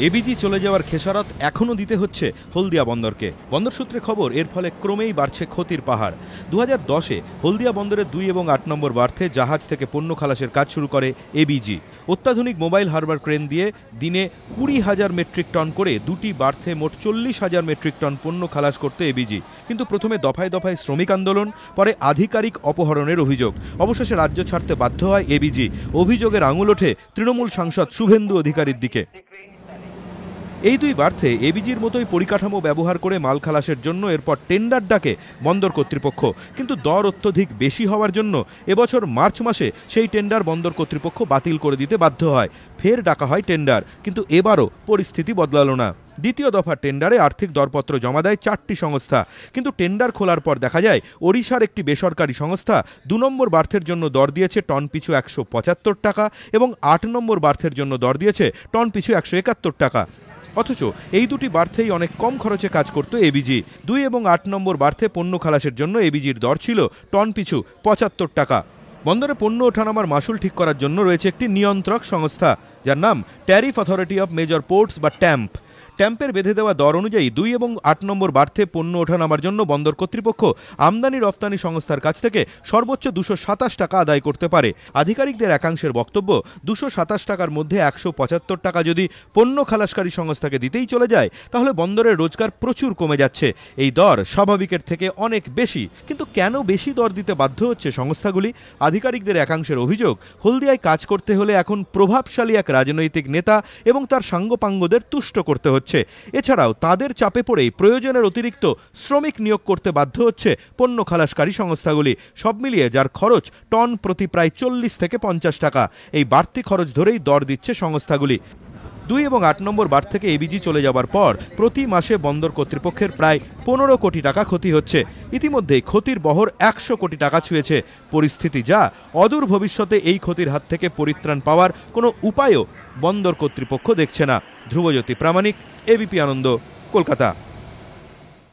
ABG চলে যাওয়ার খেসারত এখনও দিতে হচ্ছে হলদিয়া বন্দরকে। বন্দর সূত্রে খবর, এর ফলে ক্রমেই বাড়ছে ক্ষতির পাহাড়। 2010-এ হলদিয়া বন্দরের 2 এবং 8 নম্বর বার্থে জাহাজ থেকে পণ্য খালাসের কাজ শুরু করে এবিজি। অত্যাধুনিক মোবাইল হারবার ক্রেন দিয়ে দিনে 20,000 মেট্রিক টন করে 2টি বার্থে মোট 40,000 মেট্রিক টন পণ্য খালাস করত এবিজি। কিন্তু প্রথমে দফায় দফায় শ্রমিক আন্দোলন, পরে আধিকারিক অপহরণের অভিযোগ, অবশেষে রাজ্য ছাড়তে বাধ্য হয় এবিজি। অভিযোগের আঙুল ওঠে তৃণমূল সাংসদ শুভেন্দু অধিকারীর দিকে। এই 2 বার্থে এবিজির মতোই পরিকাঠামো ব্যবহার করে মাল খালাসের জন্য এরপর টেন্ডার ডাকে বন্দর কর্তৃপক্ষ, কিন্তু দর অত্যধিক বেশি হওয়ার জন্য এবছর মার্চ মাসে সেই টেন্ডার বন্দর কর্তৃপক্ষ বাতিল করে দিতে বাধ্য হয়। ফের ডাকা হয় টেন্ডার, কিন্তু এবারও পরিস্থিতি বদলালো না। দ্বিতীয় দফার টেন্ডারে আর্থিক দরপত্র জমা দেয় 4টি সংস্থা, কিন্তু টেন্ডার খোলার পর দেখা যায় ওড়িশার একটি বেসরকারি সংস্থা 2 নম্বর বার্থের জন্য দর দিয়েছে টন পিছু 175 টাকা এবং 8 নম্বর বার্থের জন্য দর দিয়েছে টন পিছু 171 টাকা। অথচ এই 2টি বার্থেই অনেক কম খরচে কাজ করত এবিজি। 2 এবং 8 নম্বর বার্থে পণ্য খালাসের জন্য এবিজির দর ছিল টন পিছু 75 টাকা। বন্দরে পণ্য ওঠানামার মাসুল ঠিক করার জন্য রয়েছে একটি নিয়ন্ত্রক সংস্থা, যার নাম tariff authority of major ports বা ট্যাম্প। ট্যাম্পের বেঁধে দেওয়া দর অনুযায়ী 2 এবং 8 নম্বর বার্থে পণ্য ওঠানামার জন্য বন্দর কর্তৃপক্ষ আমদানি রফতানি সংস্থার কাছ থেকে সর্বোচ্চ 227 টাকা আদায় করতে পারে। আধিকারিকদের একাংশের বক্তব্য, 227 টাকার মধ্যে 175 টাকা যদি পণ্য খালাসকারী সংস্থাকে দিতেই চলে যায়, তাহলে বন্দরের রোজগার প্রচুর কমে যাচ্ছে। এই দর স্বাভাবিকের থেকে অনেক বেশি। কিন্তু কেন বেশি দর দিতে বাধ্য হচ্ছে সংস্থাগুলি? আধিকারিকদের একাংশের অভিযোগ, হলদিয়ায় কাজ করতে হলে এখন প্রভাবশালী এক রাজনৈতিক নেতা এবং তার সাঙ্গপাঙ্গদের তুষ্ট করতে হচ্ছে। এছাড়াও তাদের চাপে পড়েই প্রয়োজনের অতিরিক্ত শ্রমিক নিয়োগ করতে বাধ্য হচ্ছে পণ্য খালাসকারী সংস্থাগুলি। সব মিলিয়ে যার খরচ টন প্রতি প্রায় 40 থেকে 50 টাকা। এই বাড়তি খরচ ধরেই দর দিচ্ছে সংস্থাগুলি। 2 এবং 8 নম্বর বার্থ থেকে এবিজি চলে যাবার পর প্রতি মাসে বন্দর কর্তৃপক্ষের প্রায় 15 কোটি টাকা ক্ষতি হচ্ছে। ইতিমধ্যেই ক্ষতির বহর 100 কোটি টাকা ছুঁয়েছে। পরিস্থিতি যা, অদূর ভবিষ্যতে এই ক্ষতির হাত থেকে পরিত্রাণ পাওয়ার কোনো উপায়ও বন্দর কর্তৃপক্ষ দেখছে না। ধ্রুবজ্যোতি প্রামাণিক, এবিপি আনন্দ, কলকাতা।